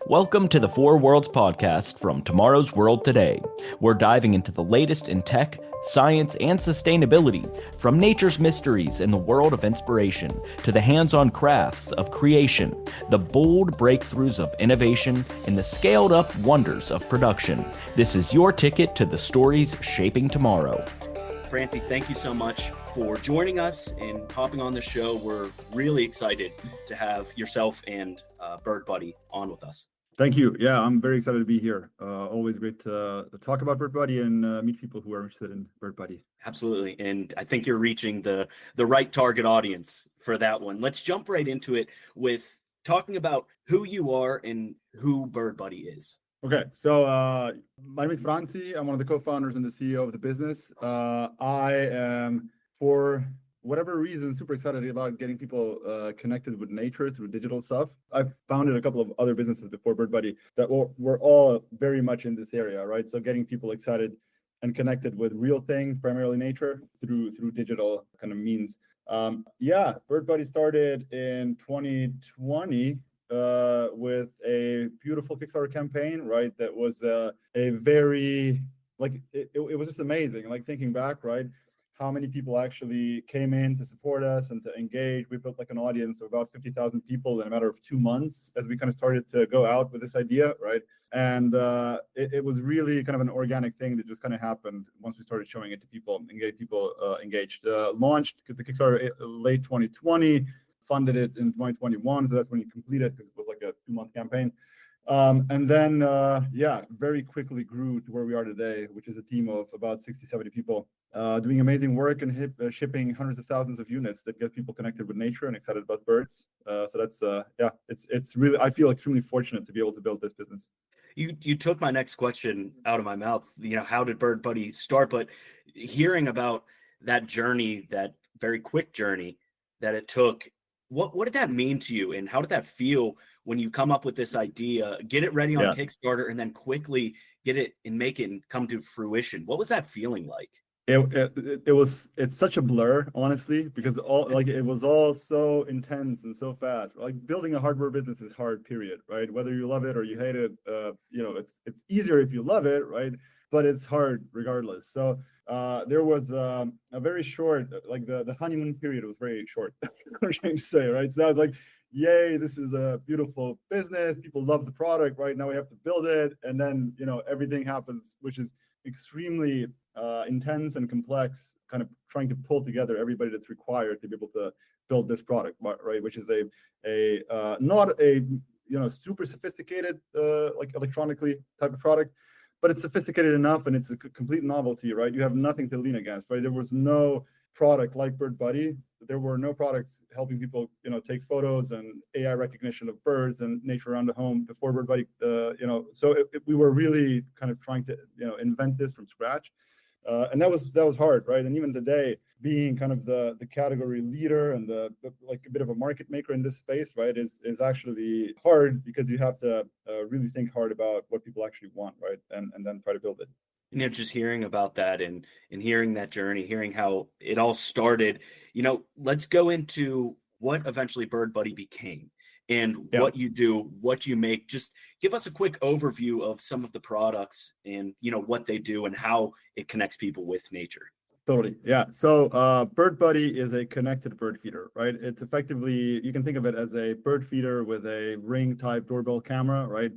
Welcome to the Four Worlds podcast from Tomorrow's World Today. We're diving into the latest in tech, science, and sustainability, from nature's mysteries in the world of inspiration to the hands-on crafts of creation, the bold breakthroughs of innovation, and the scaled-up wonders of production. This is your ticket to the stories shaping tomorrow. Franci, thank you so much for joining us and hopping on the show. We're really excited to have yourself and Birdbuddy on with us. Thank you. Yeah, I'm very excited to be here. Always great to talk about Birdbuddy and meet people who are interested in Birdbuddy. Absolutely. And I think you're reaching the right target audience for that one. Let's jump right into it with talking about who you are and who Birdbuddy is. Okay, so my name is Franci. I'm one of the co-founders and the CEO of the business. I am, for whatever reason, super excited about getting people connected with nature through digital stuff. I've founded a couple of other businesses before Birdbuddy that were all very much in this area, right? So getting people excited and connected with real things, primarily nature, through digital kind of means. Birdbuddy started in 2020 with a beautiful Kickstarter campaign, right? That was a very, it was just amazing. Like thinking back, right? How many people actually came in to support us and to engage. We built like an audience of about 50,000 people in a matter of 2 months as we kind of started to go out with this idea, right? And it was really kind of an organic thing that just kind of happened once we started showing it to people and getting people engaged. Launched the Kickstarter late 2020, funded it in 2021, so that's when you completed because it was like a 2-month campaign. And then, very quickly grew to where we are today, which is a team of about 60, 70 people doing amazing work and shipping hundreds of thousands of units that get people connected with nature and excited about birds. So that's, it's really, I feel extremely fortunate to be able to build this business. You took my next question out of my mouth. How did Birdbuddy start? But hearing about that journey, that very quick journey that it took, what did that mean to you, and how did that feel when you come up with this idea, get it ready on Kickstarter, and then quickly get it and make it and come to fruition? What was that feeling like? It's such a blur, honestly, because it was all so intense and so fast. Like building a hardware business is hard, period, right? Whether you love it or you hate it, it's easier if you love it, right? But it's hard regardless. So there was a very short, like the honeymoon period was very short, I'm trying to say, right? So that was like, yay, this is a beautiful business. People love the product, right? Now we have to build it. And then, everything happens, which is extremely intense and complex, kind of trying to pull together everybody that's required to be able to build this product, right? Which is not a super sophisticated like electronically type of product, but it's sophisticated enough and it's a complete novelty, right? You have nothing to lean against, right? There was no product like Birdbuddy. There were no products helping people, take photos and AI recognition of birds and nature around the home before Birdbuddy, so we were really kind of trying to, invent this from scratch. And that was hard, right? And even today, being kind of the category leader and like a bit of a market maker in this space, right, is actually hard because you have to really think hard about what people actually want, right, and then try to build it. Just hearing about that and hearing that journey, hearing how it all started, let's go into what eventually Birdbuddy became and what you do, what you make. Just give us a quick overview of some of the products and, what they do and how it connects people with nature. Totally. Yeah. So Birdbuddy is a connected bird feeder, right? It's effectively, you can think of it as a bird feeder with a ring type doorbell camera, right?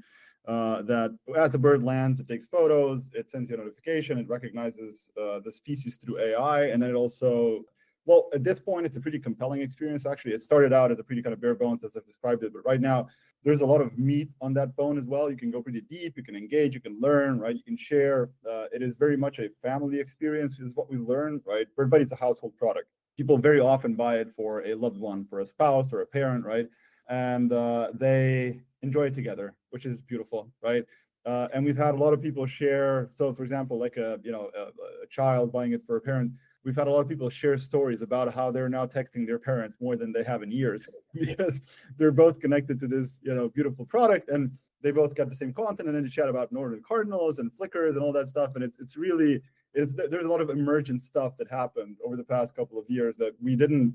That as a bird lands, it takes photos, it sends you a notification, it recognizes the species through AI, and then it also, at this point, it's a pretty compelling experience, actually. It started out as a pretty kind of bare bones, as I've described it, but right now, there's a lot of meat on that bone as well. You can go pretty deep, you can engage, you can learn, right? You can share. It is very much a family experience, is what we've learned, right? Birdbuddy is a household product. People very often buy it for a loved one, for a spouse or a parent, right? And they enjoy it together, which is beautiful, right? And we've had a lot of people share. So, for example, like a child buying it for a parent, we've had a lot of people share stories about how they're now texting their parents more than they have in years because they're both connected to this, beautiful product, and they both got the same content, and then they chat about northern cardinals and flickers and all that stuff. And it's really there's a lot of emergent stuff that happened over the past couple of years that we didn't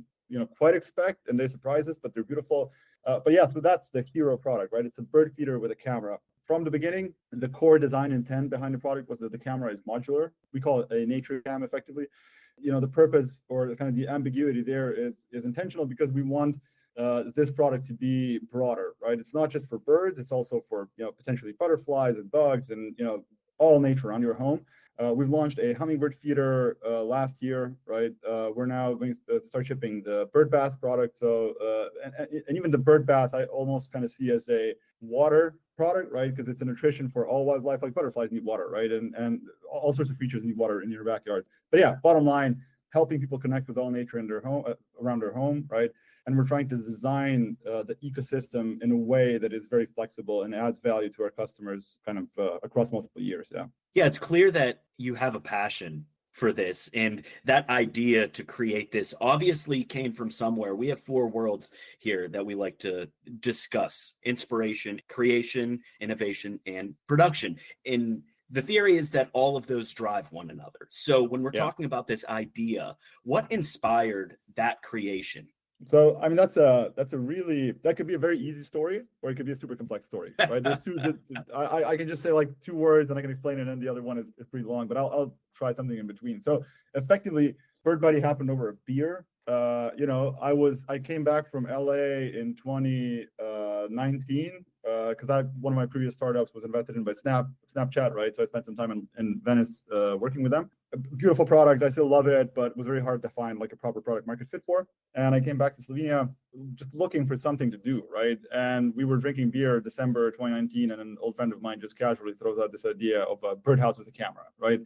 quite expect, and they surprise us, but they're beautiful. But yeah, so that's the hero product, right? It's a bird feeder with a camera. From the beginning, the core design intent behind the product was that the camera is modular. We call it a nature cam, effectively. The purpose or kind of the ambiguity there is intentional, because we want this product to be broader, right? It's not just for birds; it's also for potentially butterflies and bugs and all nature on your home. We've launched a hummingbird feeder last year, right? We're now going to start shipping the bird bath product. So, and even the bird bath, I almost kind of see as a water product, right? Because it's a nutrition for all wildlife, like butterflies need water, right? And all sorts of creatures need water in your backyard. But yeah, bottom line, helping people connect with all nature in their home, around their home, right? And we're trying to design the ecosystem in a way that is very flexible and adds value to our customers kind of across multiple years. Yeah. Yeah, it's clear that you have a passion for this, and that idea to create this obviously came from somewhere. We have four worlds here that we like to discuss: inspiration, creation, innovation, and production. And the theory is that all of those drive one another. So when we're talking about this idea, what inspired that creation? So, I mean, that could be a very easy story, or it could be a super complex story, right? There's two. I can just say like two words and I can explain it, and the other one is pretty long, but I'll try something in between. So, effectively, Birdbuddy happened over a beer. I came back from LA in 2019 because one of my previous startups was invested in by Snapchat, right? So I spent some time in Venice working with them. A beautiful product, I still love it, but it was very hard to find like a proper product market fit for. And I came back to Slovenia just looking for something to do, right? And we were drinking beer December 2019, and an old friend of mine just casually throws out this idea of a birdhouse with a camera, right?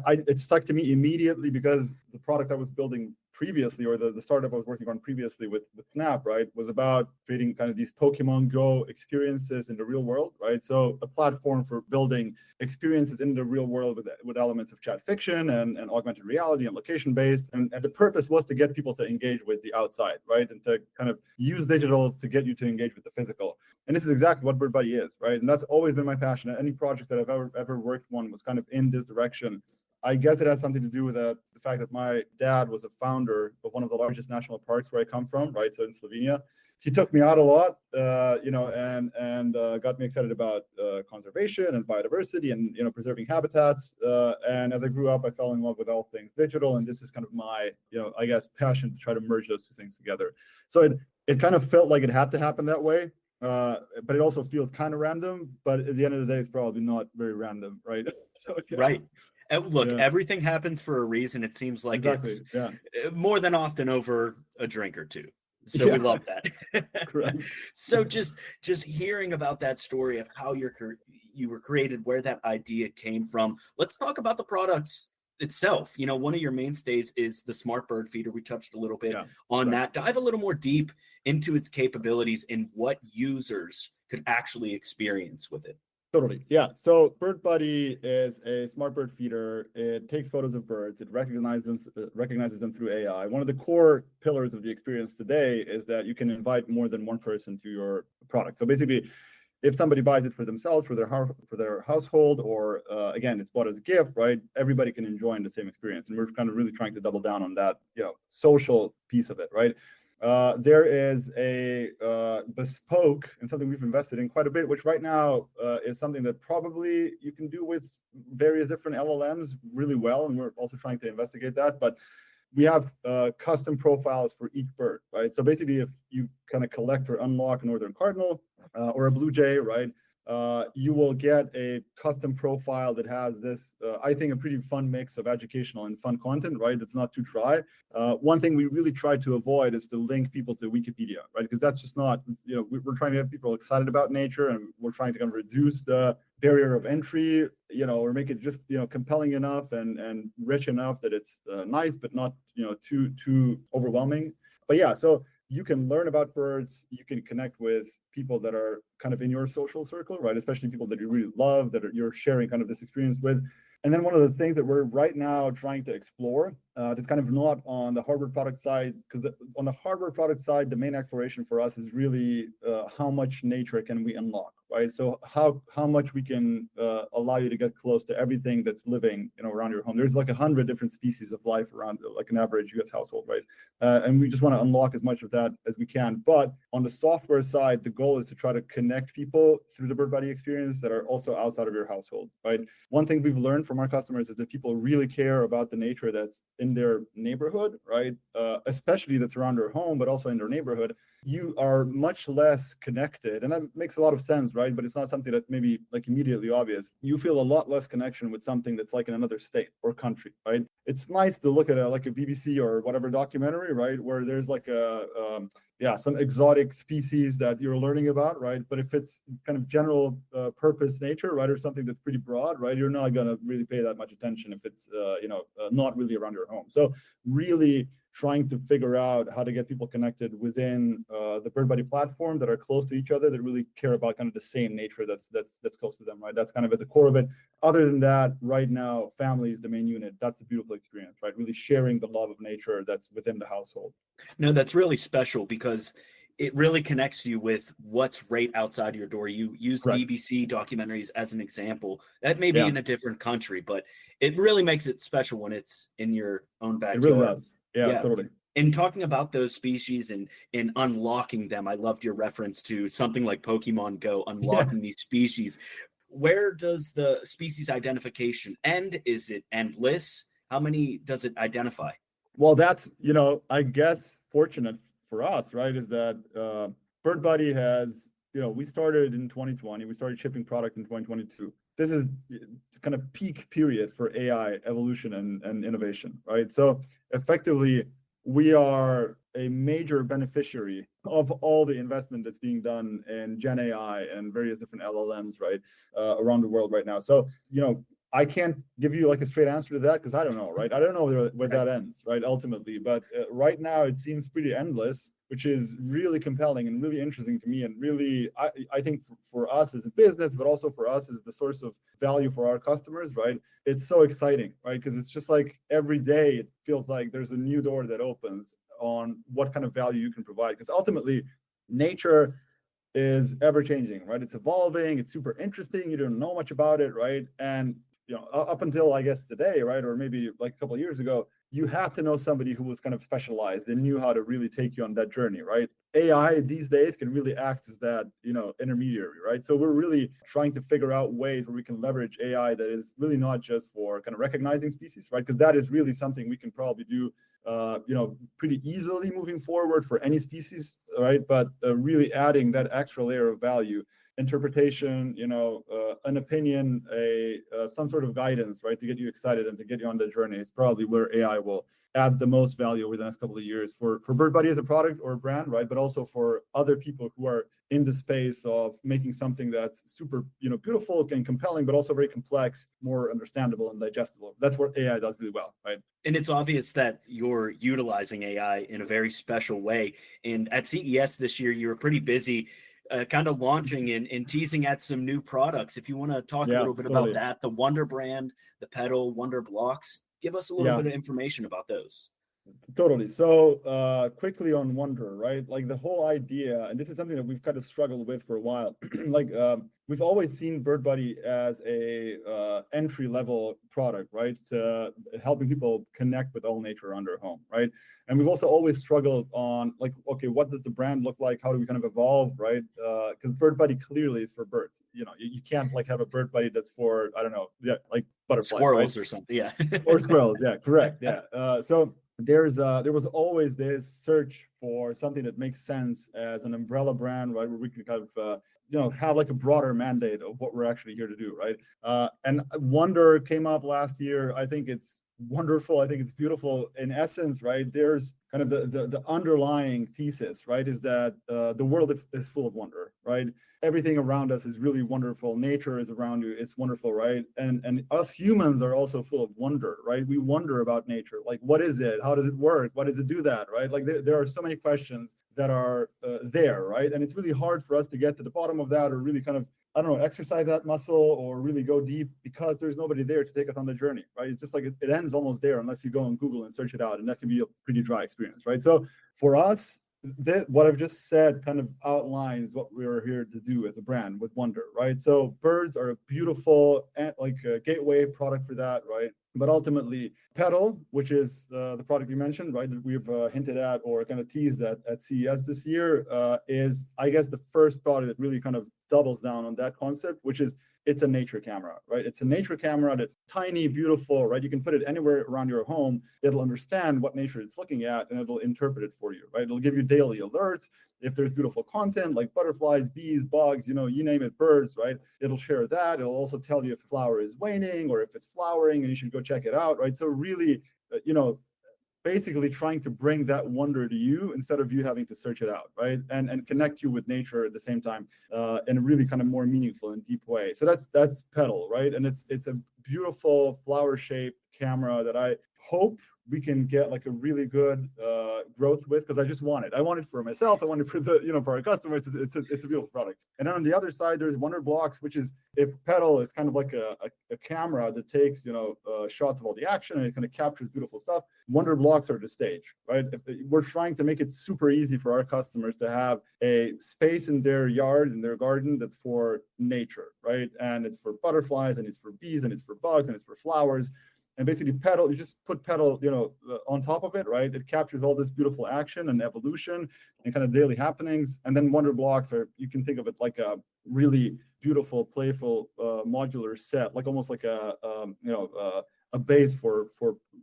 It stuck to me immediately because the product I was building previously, or the startup I was working on previously with Snap, right, was about creating kind of these Pokemon Go experiences in the real world, right? So a platform for building experiences in the real world with elements of chat fiction and augmented reality and location-based. And the purpose was to get people to engage with the outside, right? And to kind of use digital to get you to engage with the physical. And this is exactly what Birdbuddy is, right? And that's always been my passion. Any project that I've ever worked on was kind of in this direction. I guess it has something to do with the fact that my dad was a founder of one of the largest national parks where I come from, right? So in Slovenia, he took me out a lot, and got me excited about conservation and biodiversity and preserving habitats. And as I grew up, I fell in love with all things digital, and this is kind of my I guess passion to try to merge those two things together. So it kind of felt like it had to happen that way. But it also feels kind of random. But at the end of the day, it's probably not very random, right? So, yeah. Right. Look, everything happens for a reason. It seems like it's more than often over a drink or two. So we love that. Correct. So just hearing about that story of how you were created, where that idea came from. Let's talk about the products itself. One of your mainstays is the smart bird feeder. We touched a little bit on that. Dive a little more deep into its capabilities and what users could actually experience with it. Totally. Yeah. So Birdbuddy is a smart bird feeder. It takes photos of birds. It recognizes them through AI. One of the core pillars of the experience today is that you can invite more than one person to your product. So basically, if somebody buys it for themselves, for their household, or again, it's bought as a gift, right? Everybody can enjoy the same experience, and we're kind of really trying to double down on that, social piece of it, right? There is a bespoke and something we've invested in quite a bit, which right now is something that probably you can do with various different LLMs really well, and we're also trying to investigate that. But we have custom profiles for each bird, right? So basically, if you kind of collect or unlock a northern cardinal or a blue jay, right, you will get a custom profile that has this, I think, a pretty fun mix of educational and fun content, right? That's not too dry. One thing we really try to avoid is to link people to Wikipedia, right? Because that's just not, we're trying to get people excited about nature, and we're trying to kind of reduce the barrier of entry, or make it just, compelling enough and rich enough that it's nice, but not, too overwhelming. But yeah, so you can learn about birds, you can connect with people that are kind of in your social circle, right? Especially people that you really love, you're sharing kind of this experience with. And then one of the things that we're right now trying to explore, that's kind of not on the hardware product side, because on the hardware product side, the main exploration for us is really how much nature can we unlock, right? So how much we can allow you to get close to everything that's living, around your home. There's like 100 different species of life around like an average US household, right? And we just want to unlock as much of that as we can. But on the software side, the goal is to try to connect people through the Birdbuddy experience that are also outside of your household, right? One thing we've learned from our customers is that people really care about the nature that's in their neighborhood, right? Especially that's around their home, but also in their neighborhood. You are much less connected, and that makes a lot of sense, right? But it's not something that's maybe like immediately obvious. You feel a lot less connection with something that's like in another state or country, right? It's nice to look at like a BBC or whatever documentary, right, where there's like some exotic species that you're learning about, right? But if it's kind of general purpose nature, right, or something that's pretty broad, right, you're not going to really pay that much attention if it's not really around your home. So really trying to figure out how to get people connected within the Birdbuddy platform that are close to each other, that really care about kind of the same nature that's close to them, right? That's kind of at the core of it. Other than that, right now, family is the main unit. That's the beautiful experience, right? Really sharing the love of nature that's within the household. No, that's really special because it really connects you with what's right outside your door. You use Correct. BBC documentaries as an example. That may be in a different country, but it really makes it special when it's in your own backyard. It really does. Yeah, totally. And talking about those species and unlocking them, I loved your reference to something like Pokemon Go, unlocking these species. Where does the species identification end? Is it endless? How many does it identify? Well, that's, I guess fortunate for us, right, is that Birdbuddy has, we started in 2020. We started shipping product in 2022. This is kind of peak period for AI evolution and innovation, right? So effectively, we are a major beneficiary of all the investment that's being done in Gen AI and various different LLMs, right, around the world right now. So, I can't give you like a straight answer to that because I don't know, right? I don't know where that ends, right, ultimately. But right now, it seems pretty endless, which is really compelling and really interesting to me. And really, I think for us as a business, but also for us as the source of value for our customers, right? It's so exciting, right? Because it's just like every day, it feels like there's a new door that opens on what kind of value you can provide. Because ultimately, nature is ever changing, right? It's evolving. It's super interesting. You don't know much about it, right? And up until I guess today, right, or maybe like a couple of years ago, you had to know somebody who was kind of specialized and knew how to really take you on that journey, right? AI these days can really act as that, intermediary, right? So we're really trying to figure out ways where we can leverage AI that is really not just for kind of recognizing species, right? Because that is really something we can probably do, pretty easily moving forward for any species, right? But really adding that extra layer of value, interpretation, an opinion, some sort of guidance, right, to get you excited and to get you on the journey is probably where AI will add the most value over the next couple of years for Birdbuddy as a product or a brand, right, but also for other people who are in the space of making something that's super, beautiful and compelling, but also very complex, more understandable and digestible. That's what AI does really well, right? And it's obvious that you're utilizing AI in a very special way. And at CES this year, you were pretty busy kind of launching and teasing at some new products. If you want to talk a little bit about that, the Wonder brand, the Pedal, Wonder blocks, give us a little bit of information about those. Totally. So quickly on Wonder, right? Like the whole idea, and this is something that we've kind of struggled with for a while. We've always seen Birdbuddy as a entry-level product, right? To helping people connect with all nature around their home, right? And we've also always struggled on like, okay, what does the brand look like? How do we kind of evolve, right? Because Birdbuddy clearly is for birds. You can't like have a Birdbuddy that's for, I don't know, like butterflies, squirrels, right? or something, yeah. Or squirrels, yeah, correct, yeah. So there was always this search for something that makes sense as an umbrella brand, right, where we can kind of have like a broader mandate of what we're actually here to do, right? And Wonder came up last year. I think it's wonderful. I think it's beautiful. In essence, right, there's kind of the underlying thesis, right, is that the world is full of wonder, right? Everything around us is really wonderful. Nature is around you. It's wonderful, right? And us humans are also full of wonder, right? We wonder about nature. Like, what is it? How does it work? Why does it do that, right? Like, there are so many questions that are there, right? And it's really hard for us to get to the bottom of that or really kind of, I don't know, exercise that muscle or really go deep because there's nobody there to take us on the journey, right? It's just like it ends almost there unless you go on Google and search it out. And that can be a pretty dry experience, right? So for us, what I've just said kind of outlines what we're here to do as a brand with Wonder, right? So birds are a beautiful, like a gateway product for that, right? But ultimately, Petal, which is the product you mentioned, right, that we've hinted at or kind of teased at CES this year, is, I guess, the first product that really kind of doubles down on that concept, which is it's a nature camera, right? It's a nature camera that's tiny, beautiful, right? You can put it anywhere around your home. It'll understand what nature it's looking at, and it'll interpret it for you, right? It'll give you daily alerts. If there's beautiful content like butterflies, bees, bugs, you name it, birds, right? It'll share that. It'll also tell you if a flower is waning or if it's flowering, and you should go check it out, right? So really, basically trying to bring that wonder to you instead of you having to search it out, right? And connect you with nature at the same time in a really kind of more meaningful and deep way. So that's Petal, right? And it's a beautiful flower-shaped camera that I hope we can get like a really good growth with, because I just want it. I want it for myself. I want it for for our customers. It's a beautiful product. And then on the other side, there's Wonder Blocks, which is, if Petal is kind of like a camera that takes shots of all the action and it kind of captures beautiful stuff. Wonder Blocks are the stage, right? We're trying to make it super easy for our customers to have a space in their yard, in their garden, that's for nature, right? And it's for butterflies, and it's for bees, and it's for bugs, and it's for flowers. And basically Petal, you just put Petal, on top of it, right? It captures all this beautiful action and evolution and kind of daily happenings. And then Wonder Blocks you can think of it like a really beautiful, playful, modular set, like almost like a base for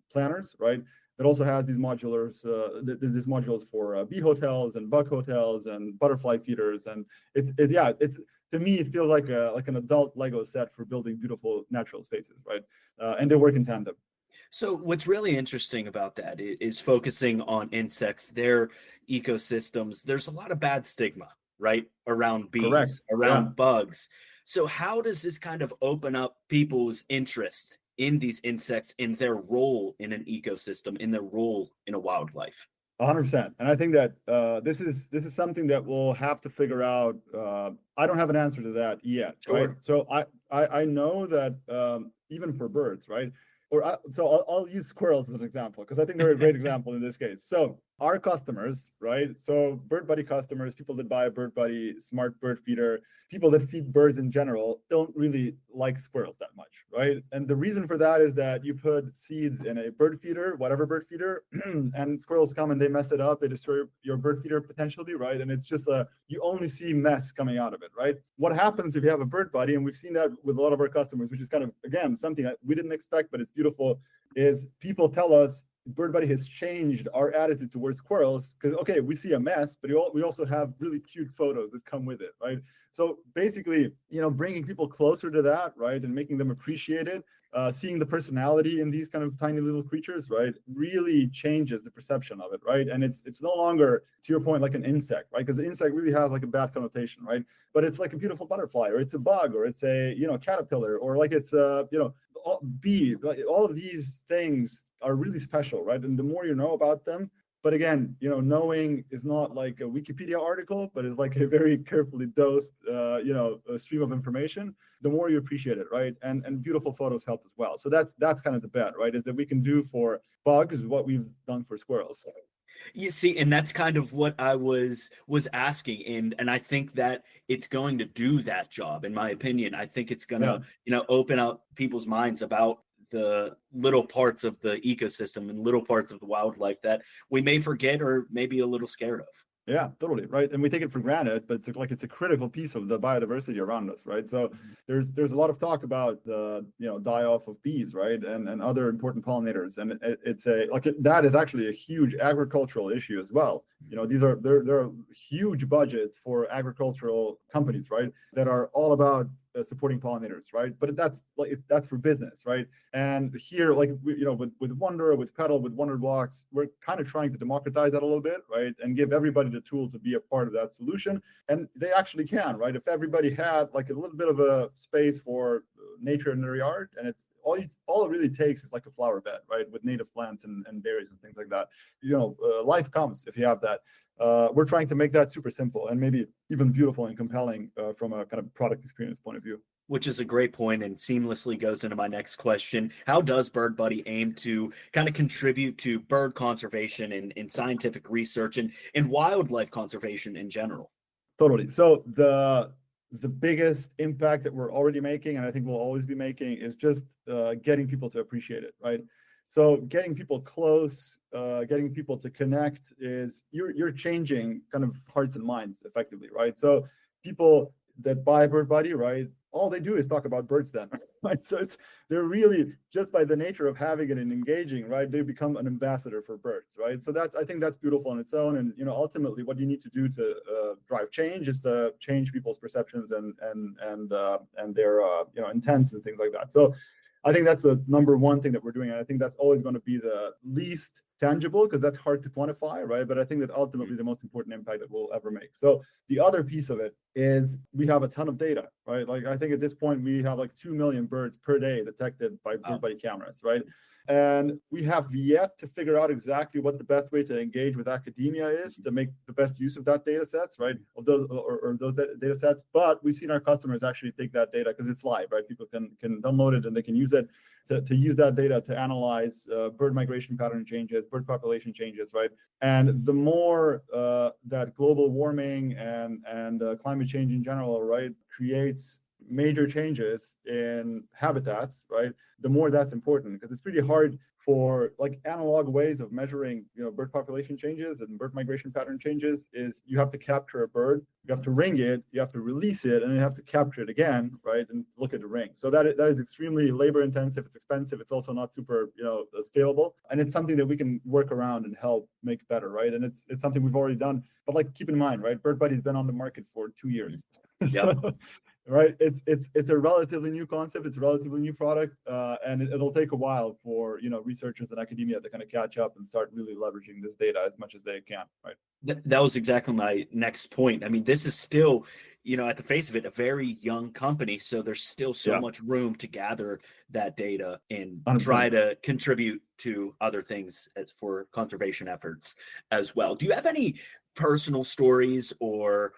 planners, right? It also has these modulars, these modules for bee hotels and bug hotels and butterfly feeders. And it's to me, it feels like an adult Lego set for building beautiful natural spaces, right? And they work in tandem. So what's really interesting about that is focusing on insects, their ecosystems. There's a lot of bad stigma, right, around bees, Correct. around bugs. So how does this kind of open up people's interest in these insects, in their role in an ecosystem, in their role in a wildlife? 100%. And I think that this is something that we'll have to figure out. I don't have an answer to that yet, right? Sure. So I know that even for birds, right? I'll use squirrels as an example, because I think they're a great example in this case. So our customers, right? So Birdbuddy customers, people that buy a Birdbuddy smart bird feeder, people that feed birds in general, don't really like squirrels that much, right? And the reason for that is that you put seeds in a bird feeder, whatever bird feeder, and squirrels come and they mess it up. They destroy your bird feeder potentially, right? And it's just you only see mess coming out of it, right? What happens if you have a Birdbuddy, and we've seen that with a lot of our customers, which is kind of, again, something that we didn't expect, but it's beautiful, is people tell us Birdbuddy has changed our attitude towards squirrels, because, okay, we see a mess, but we also have really cute photos that come with it, right? So basically, bringing people closer to that, right, and making them appreciate it, seeing the personality in these kind of tiny little creatures, right, really changes the perception of it, right? And it's no longer, to your point, like an insect, right? Because the insect really has like a bad connotation, right? But it's like a beautiful butterfly, or it's a bug, or it's a caterpillar, or like it's a bee. Like, all of these things are really special, right? And the more you know about them, but again, knowing is not like a Wikipedia article, but is like a very carefully dosed, a stream of information. The more you appreciate it, right? And beautiful photos help as well. So that's kind of the bet, right? Is that we can do for bugs what we've done for squirrels. You see, and that's kind of what I was asking, and I think that it's going to do that job, in my opinion. I think it's gonna, open up people's minds about the little parts of the ecosystem and little parts of the wildlife that we may forget or maybe a little scared of. Yeah, totally, right. And we take it for granted, but it's a critical piece of the biodiversity around us, right? So there's a lot of talk about the die off of bees, right, and other important pollinators, and that is actually a huge agricultural issue as well. There are huge budgets for agricultural companies, right, that are all about supporting pollinators, right? But that's for business, right? And here, like with Wonder, with Petal, with Wonder Blocks, we're kind of trying to democratize that a little bit, right? And give everybody the tool to be a part of that solution. And they actually can, right? If everybody had like a little bit of a space for nature in their yard, and it's all it really takes is like a flower bed, right, with native plants and berries and things like that. Life comes if you have that. We're trying to make that super simple and maybe even beautiful and compelling from a kind of product experience point of view. Which is a great point and seamlessly goes into my next question. How does BirdBuddy aim to kind of contribute to bird conservation and scientific research and wildlife conservation in general? Totally. So the biggest impact that we're already making, and I think we'll always be making, is just getting people to appreciate it, right? So getting people close, getting people to connect is you're changing kind of hearts and minds effectively, right? So people that buy BirdBuddy, right, all they do is talk about birds then, right? So they're really, just by the nature of having it and engaging, right, they become an ambassador for birds, right? So I think that's beautiful on its own. And ultimately, what you need to do to drive change is to change people's perceptions and their intents and things like that. So I think that's the number one thing that we're doing, and I think that's always going to be the least tangible because that's hard to quantify, right? But I think that ultimately the most important impact that we'll ever make. So the other piece of it is we have a ton of data, right? Like I think at this point we have like 2 million birds per day detected by BirdBuddy cameras, right? And we have yet to figure out exactly what the best way to engage with academia is to make the best use of that data sets, right? Of those or those data sets. But we've seen our customers actually take that data because it's live, right? People can download it and they can use it to use that data to analyze bird migration pattern changes, bird population changes, right? And the more that global warming and climate change in general, right, creates major changes in habitats, right, the more that's important because it's pretty hard for like analog ways of measuring bird population changes and bird migration pattern changes is you have to capture a bird, you have to ring it, you have to release it, and you have to capture it again, right, and look at the ring. So that is extremely labor intensive, it's expensive, it's also not super scalable, and it's something that we can work around and help make better, right? And it's something we've already done, but like keep in mind, right, BirdBuddy's been on the market for 2 years. Yeah. Right, it's a relatively new concept, it's a relatively new product, and it'll take a while for researchers and academia to kind of catch up and start really leveraging this data as much as they can, right? That was exactly my next point. I mean, this is still, at the face of it, a very young company, so there's still so much room to gather that data and 100%. try to contribute to other things for conservation efforts as well. Do you have any personal stories or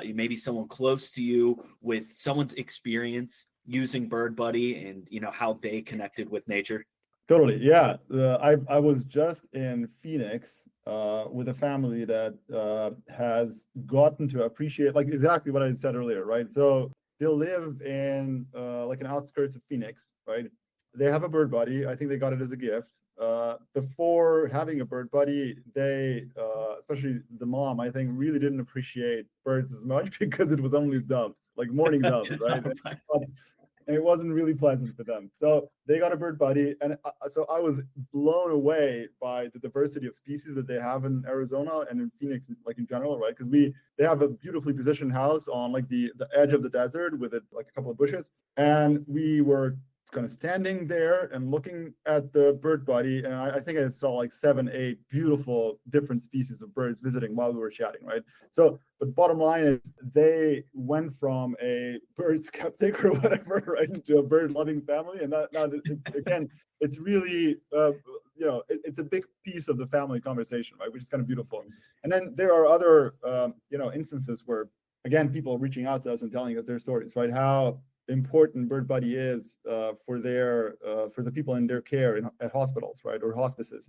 maybe someone close to you with someone's experience using BirdBuddy and how they connected with nature? Totally, yeah. I was just in Phoenix with a family that has gotten to appreciate like exactly what I said earlier, right? So they live in like an outskirts of Phoenix, right? They have a BirdBuddy. I think they got it as a gift. Before having a BirdBuddy, they, especially the mom, I think, really didn't appreciate birds as much because it was only doves, like morning doves, right? And it wasn't really pleasant for them. So they got a BirdBuddy, and so I was blown away by the diversity of species that they have in Arizona and in Phoenix, like in general, right? Because they have a beautifully positioned house on like the edge of the desert with like a couple of bushes, and we were kind of standing there and looking at the BirdBuddy, and I think I saw like 7, 8 beautiful different species of birds visiting while we were chatting, right? So, but bottom line is they went from a bird skeptic or whatever, right, into a bird loving family, and now it's really it's a big piece of the family conversation, right, which is kind of beautiful. And then there are other instances where again people reaching out to us and telling us their stories, right, how important BirdBuddy is for the people in their care at hospitals, right, or hospices,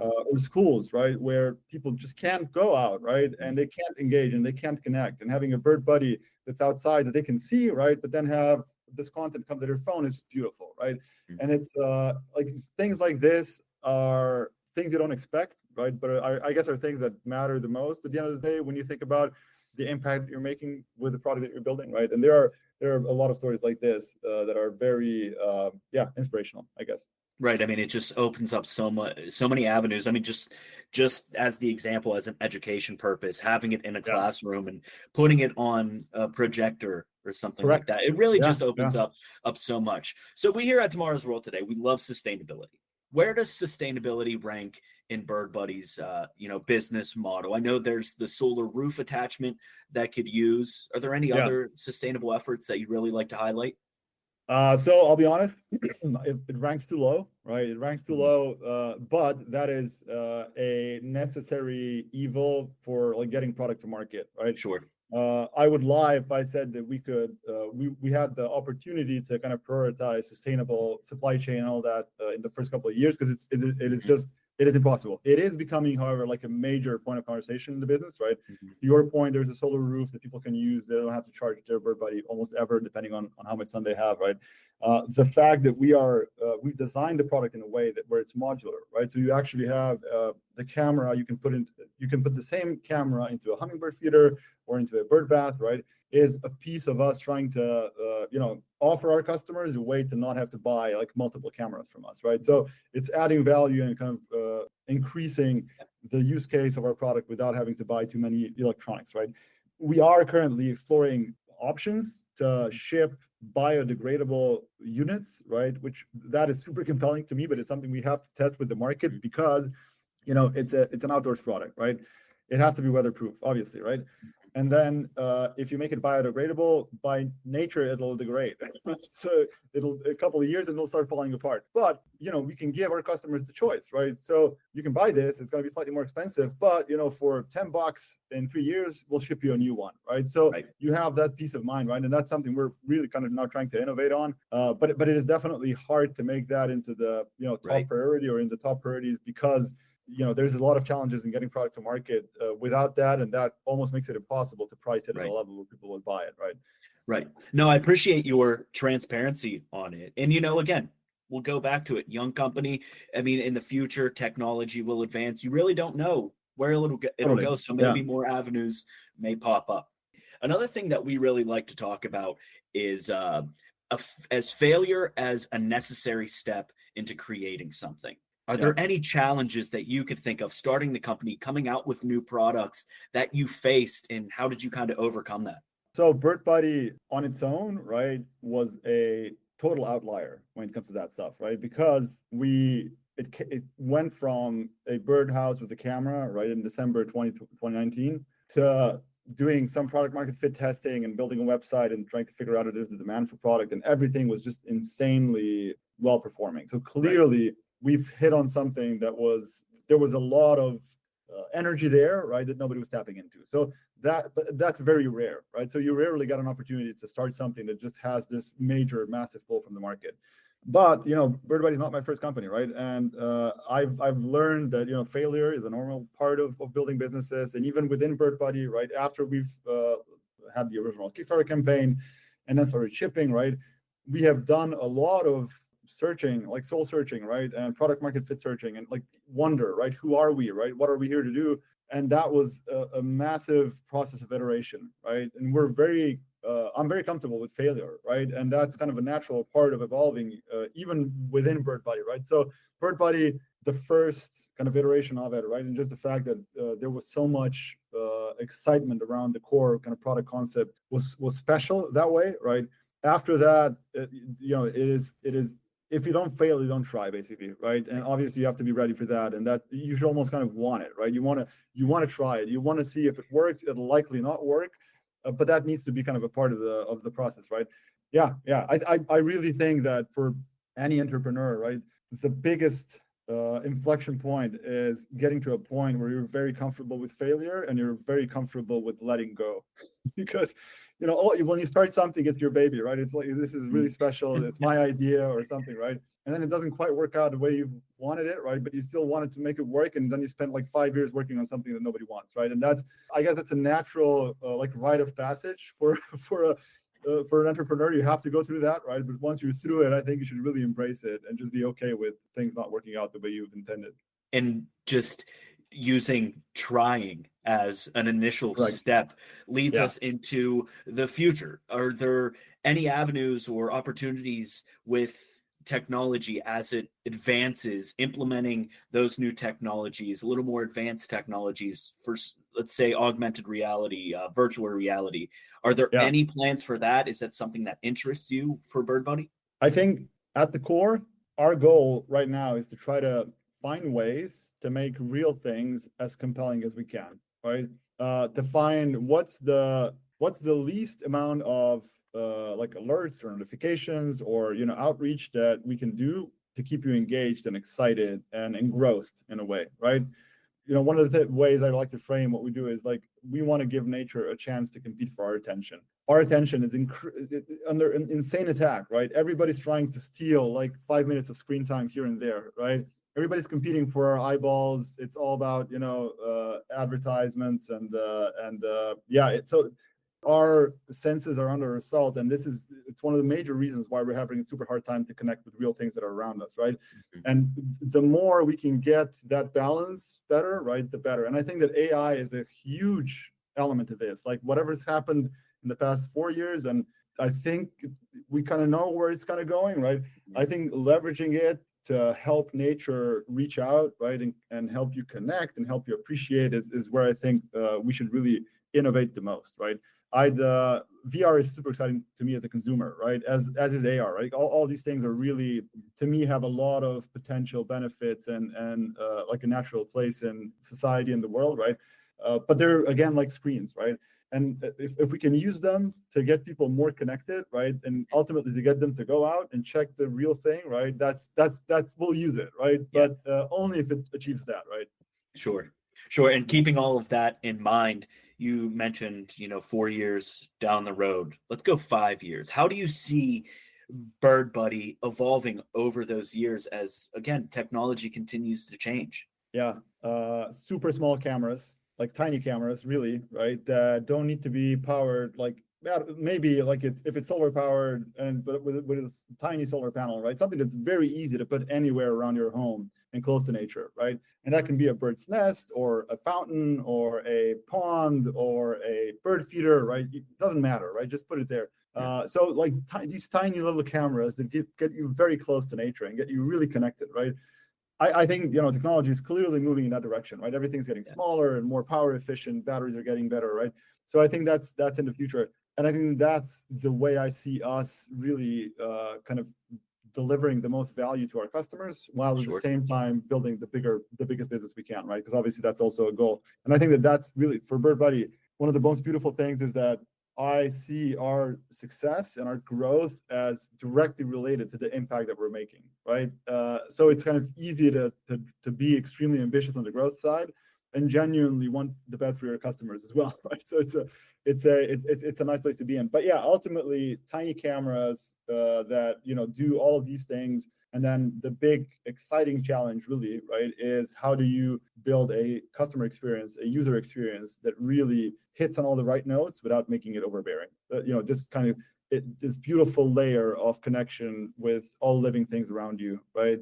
or schools, right, where people just can't go out, right, and they can't engage and they can't connect. And having a BirdBuddy that's outside that they can see, right, but then have this content come to their phone is beautiful, right? And it's like things like this are things you don't expect, right? But I guess are things that matter the most at the end of the day when you think about the impact you're making with the product that you're building, right? And there are a lot of stories like this that are very inspirational, I guess. Right. I mean, it just opens up so many avenues. I mean, just as the example, as an education purpose, having it in a classroom and putting it on a projector or something like that. It really just opens up so much. So we here at Tomorrow's World Today, we love sustainability. Where does sustainability rank in BirdBuddy's business model? I know there's the solar roof attachment that could use. Are there any other sustainable efforts that you really like to highlight? So I'll be honest, it ranks too low, right? It ranks too low, but that is a necessary evil for like getting product to market, right? Sure. I would lie if I said that we could, we had the opportunity to kind of prioritize sustainable supply chain and all that in the first couple of years, because it is just, it is impossible. It is becoming, however, like a major point of conversation in the business, right? To your point, there's a solar roof that people can use. They don't have to charge their Birdbuddy almost ever, depending on how much sun they have, right? The fact that we've designed the product in a way that where it's modular, right? So you actually have the camera, you can put the same camera into a hummingbird feeder or into a bird bath, right? Is a piece of us trying to, offer our customers a way to not have to buy like multiple cameras from us, right? So it's adding value and kind of increasing the use case of our product without having to buy too many electronics, right? We are currently exploring options to ship biodegradable units, right? Which that is super compelling to me, but it's something we have to test with the market because, it's an outdoors product, right? It has to be weatherproof, obviously, right? And then if you make it biodegradable, by nature, it'll degrade. So it'll a couple of years and it'll start falling apart. But, we can give our customers the choice, right? So you can buy this, it's going to be slightly more expensive, but, for $10 in 3 years, we'll ship you a new one, right? So you have that peace of mind, right? And that's something we're really kind of now trying to innovate on. But it is definitely hard to make that into the, top priority or in the top priorities because there's a lot of challenges in getting product to market without that, and that almost makes it impossible to price it at a level where people would buy it, right? Right. No, I appreciate your transparency on it. And, again, we'll go back to it. Young company. I mean, in the future, technology will advance. You really don't know where it'll go. So maybe more avenues may pop up. Another thing that we really like to talk about is as failure as a necessary step into creating something. Are there any challenges that you could think of starting the company, coming out with new products that you faced, and how did you kind of overcome that? So Birdbuddy on its own, right, was a total outlier when it comes to that stuff, right? Because it went from a birdhouse with a camera, right, in December 2019 to doing some product market fit testing and building a website and trying to figure out if there's a demand for product, and everything was just insanely well performing. So clearly we've hit on something there was a lot of energy there, right, that nobody was tapping into. So that's very rare, right? So you rarely get an opportunity to start something that just has this major, massive pull from the market. But Birdbuddy is not my first company, right? And I've learned that failure is a normal part of building businesses, and even within Birdbuddy, right? After we've had the original Kickstarter campaign and then started shipping, right? We have done a lot of searching, like soul searching, right? And product market fit searching, and like wonder, right? Who are we, right? What are we here to do? And that was a massive process of iteration, right? And I'm very comfortable with failure, right? And that's kind of a natural part of evolving, even within Birdbuddy, right? So Birdbuddy, the first kind of iteration of it, right? And just the fact that there was so much excitement around the core kind of product concept was special that way, right? After that, it is if you don't fail, you don't try, basically, right? And obviously you have to be ready for that, and that you should almost kind of want it, right? You want to try it. You want to see if it works. It'll likely not work, but that needs to be kind of a part of the process, right? Yeah. I really think that for any entrepreneur, right, the biggest inflection point is getting to a point where you're very comfortable with failure and you're very comfortable with letting go, because when you start something, it's your baby, right? It's like, this is really special, it's my idea or something, right? And then it doesn't quite work out the way you wanted it, right? But you still wanted to make it work, and then you spent like 5 years working on something that nobody wants, right? And I guess that's a natural like rite of passage for an entrepreneur. You have to go through that, right? But once you're through it, I think you should really embrace it and just be okay with things not working out the way you've intended. And just using trying as an initial step leads us into the future. Are there any avenues or opportunities with technology as it advances, implementing those new technologies, a little more advanced technologies for, let's say, augmented reality, virtual reality? Are there any plans for that? Is that something that interests you for Birdbuddy? I think at the core, our goal right now is to try to find ways to make real things as compelling as we can, right? To find what's the least amount of like alerts or notifications or outreach that we can do to keep you engaged and excited and engrossed in a way, right? one of the ways I like to frame what we do is like, we want to give nature a chance to compete for our attention. Our attention is under an insane attack, right? Everybody's trying to steal like 5 minutes of screen time here and there, right? Everybody's competing for our eyeballs. It's all about, advertisements and so our senses are under assault, and it's one of the major reasons why we're having a super hard time to connect with real things that are around us, right? Mm-hmm. And the more we can get that balance better, right, the better. And I think that AI is a huge element to this, like whatever's happened in the past 4 years, and I think we kind of know where it's kind of going, right? Mm-hmm. I think leveraging it to help nature reach out, right, and help you connect and help you appreciate is where I think we should really innovate the most, right? VR is super exciting to me as a consumer, right? As is AR, right? All these things are really, to me, have a lot of potential benefits and like a natural place in society and the world, right? But they're, again, like screens, right? And if we can use them to get people more connected, right, and ultimately to get them to go out and check the real thing, right, that's we'll use it, right? Yeah. But only if it achieves that, right? Sure. And keeping all of that in mind, you mentioned, 4 years down the road. Let's go 5 years. How do you see Birdbuddy evolving over those years as, again, technology continues to change? Yeah, super small cameras, like tiny cameras, really, right? That don't need to be powered, like maybe like if it's solar powered, but with a tiny solar panel, right? Something that's very easy to put anywhere around your home and close to nature, right? And that can be a bird's nest or a fountain or a pond or a bird feeder, right? It doesn't matter, right? Just put it there. So like these tiny little cameras that get you very close to nature and get you really connected, right? I think technology is clearly moving in that direction, right? Everything's getting smaller and more power efficient. Batteries are getting better, right? So I think that's in the future, and I think that's the way I see us really kind of delivering the most value to our customers, while at the same time building the biggest business we can, right? Because obviously that's also a goal, and I think that's really, for Birdbuddy, one of the most beautiful things is that I see our success and our growth as directly related to the impact that we're making, right? So it's kind of easy to be extremely ambitious on the growth side and genuinely want the best for your customers as well, right? So it's a nice place to be in. But yeah, ultimately, tiny cameras that do all of these things. And then the big exciting challenge, really, right, is how do you build a customer experience, a user experience that really hits on all the right notes without making it overbearing? Just kind of this beautiful layer of connection with all living things around you, right?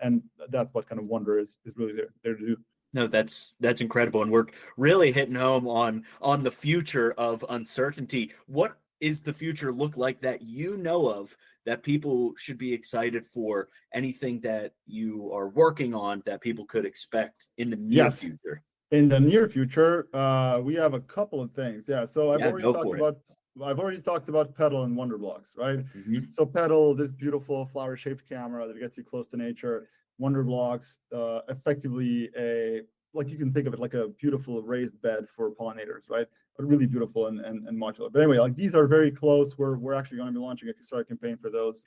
And that's what kind of wonder is really there to do. No, that's incredible, and we're really hitting home on the future of uncertainty. What is the future look like that you know of, that people should be excited for? Anything that you are working on that people could expect in the near future? In the near future, we have a couple of things. Yeah, so I've already talked about Petal and Wonderblocks, right? Mm-hmm. So Petal, this beautiful flower-shaped camera that gets you close to nature. Wonderblocks, effectively like you can think of it like a beautiful raised bed for pollinators, right? But really beautiful and modular. But anyway, like these are very close. We're actually going to be launching a Kickstarter campaign for those.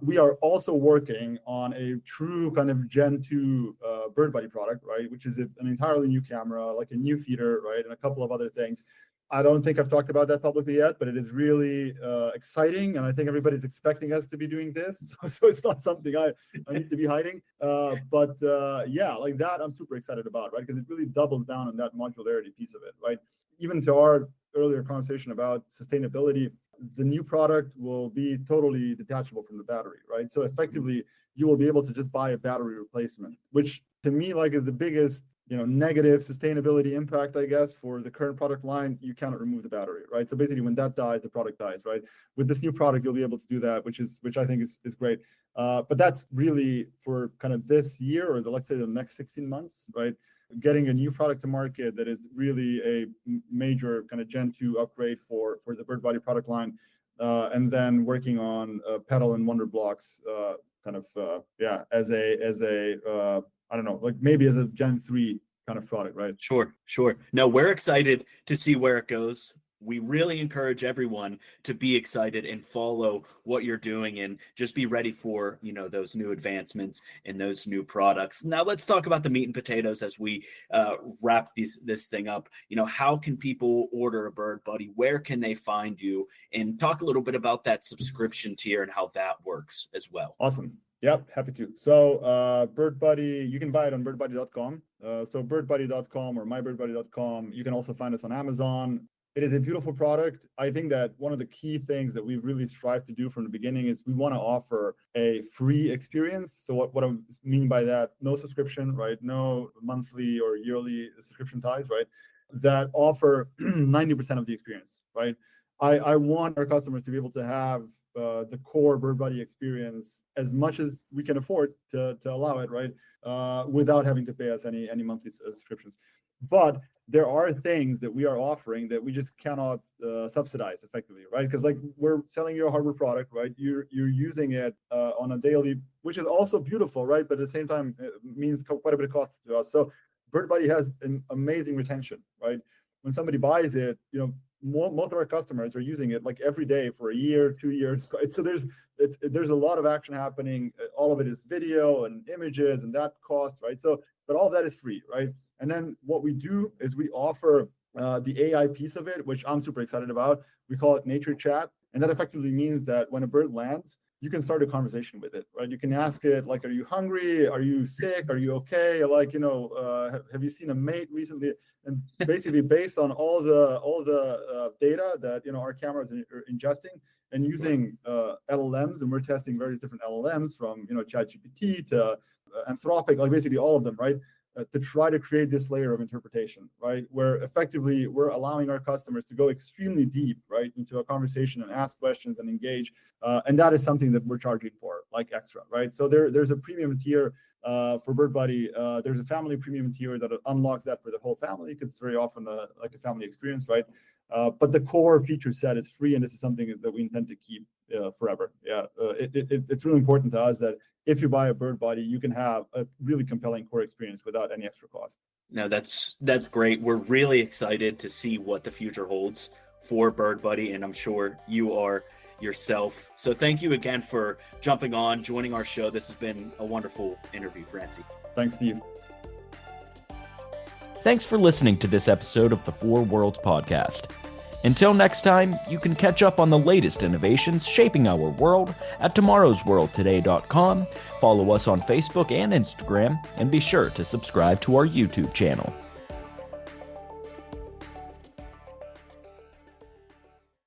We are also working on a true kind of Gen 2 Birdbuddy product, right? Which is an entirely new camera, like a new feeder, right? And a couple of other things. I don't think I've talked about that publicly yet, but it is really exciting, and I think everybody's expecting us to be doing this, so it's not something I need to be hiding. But like that, I'm super excited about, right? Because it really doubles down on that modularity piece of it, right? Even to our earlier conversation about sustainability, the new product will be totally detachable from the battery, right? So effectively, you will be able to just buy a battery replacement, which to me, like, is the biggest negative sustainability impact, I guess, for the current product line. You cannot remove the battery, right? So basically, when that dies, the product dies, right? With this new product, you'll be able to do that, which I think is great. But that's really for kind of this year, or let's say the next 16 months, right? Getting a new product to market that is really a major kind of Gen 2 upgrade for the Birdbuddy product line, and then working on Petal and Wonderblocks, as a I don't know, like maybe as a Gen 3 kind of product, right? Sure. No, we're excited to see where it goes. we really encourage everyone to be excited and follow what you're doing and just be ready for, those new advancements and those new products. Now let's talk about the meat and potatoes as we wrap this thing up. How can people order a Birdbuddy? Where can they find you? And talk a little bit about that subscription tier and how that works as well. Awesome. Yep, happy to. So Birdbuddy, you can buy it on birdbuddy.com. So birdbuddy.com or mybirdbuddy.com. You can also find us on Amazon. It is a beautiful product. I think that one of the key things that we've really strived to do from the beginning is we want to offer a free experience. So what I mean by that, no subscription, right? No monthly or yearly subscription ties, right? That offer 90% of the experience, right? I want our customers to be able to have the core Birdbuddy experience as much as we can afford to allow it, right? Without having to pay us any monthly subscriptions. But there are things that we are offering that we just cannot subsidize effectively, right? Because we're selling you a hardware product, right? You're using it on a daily, which is also beautiful, right? But at the same time, it means quite a bit of cost to us. So Birdbuddy has an amazing retention, right? When somebody buys it, most of our customers are using it every day for a year, 2 years, right? So there's a lot of action happening. All of it is video and images, and that costs, right? So, but all of that is free, right? And then what we do is we offer the AI piece of it, which I'm super excited about. We call it Nature Chat, and that effectively means that when a bird lands, you can start a conversation with it, right? You can ask it are you hungry? Are you sick? Are you okay? Have you seen a mate recently? And basically, based on all the data that our cameras are ingesting and using LLMs, and we're testing various different LLMs from ChatGPT to Anthropic, basically all of them, right? To try to create this layer of interpretation, right? Where effectively we're allowing our customers to go extremely deep, right, into a conversation and ask questions and engage. And that is something that we're charging for, extra, right? So there's a premium tier for Birdbuddy. There's a family premium tier that unlocks that for the whole family, because it's very often a family experience, right? But the core feature set is free, and this is something that we intend to keep forever. Yeah, it's really important to us that if you buy a Birdbuddy, you can have a really compelling core experience without any extra cost. No, that's great. We're really excited to see what the future holds for Birdbuddy, and I'm sure you are yourself. So thank you again for jumping on, joining our show. This has been a wonderful interview, Franci. Thanks, Steve. Thanks for listening to this episode of the Four Worlds Podcast. Until next time, you can catch up on the latest innovations shaping our world at tomorrowsworldtoday.com. Follow us on Facebook and Instagram, and be sure to subscribe to our YouTube channel.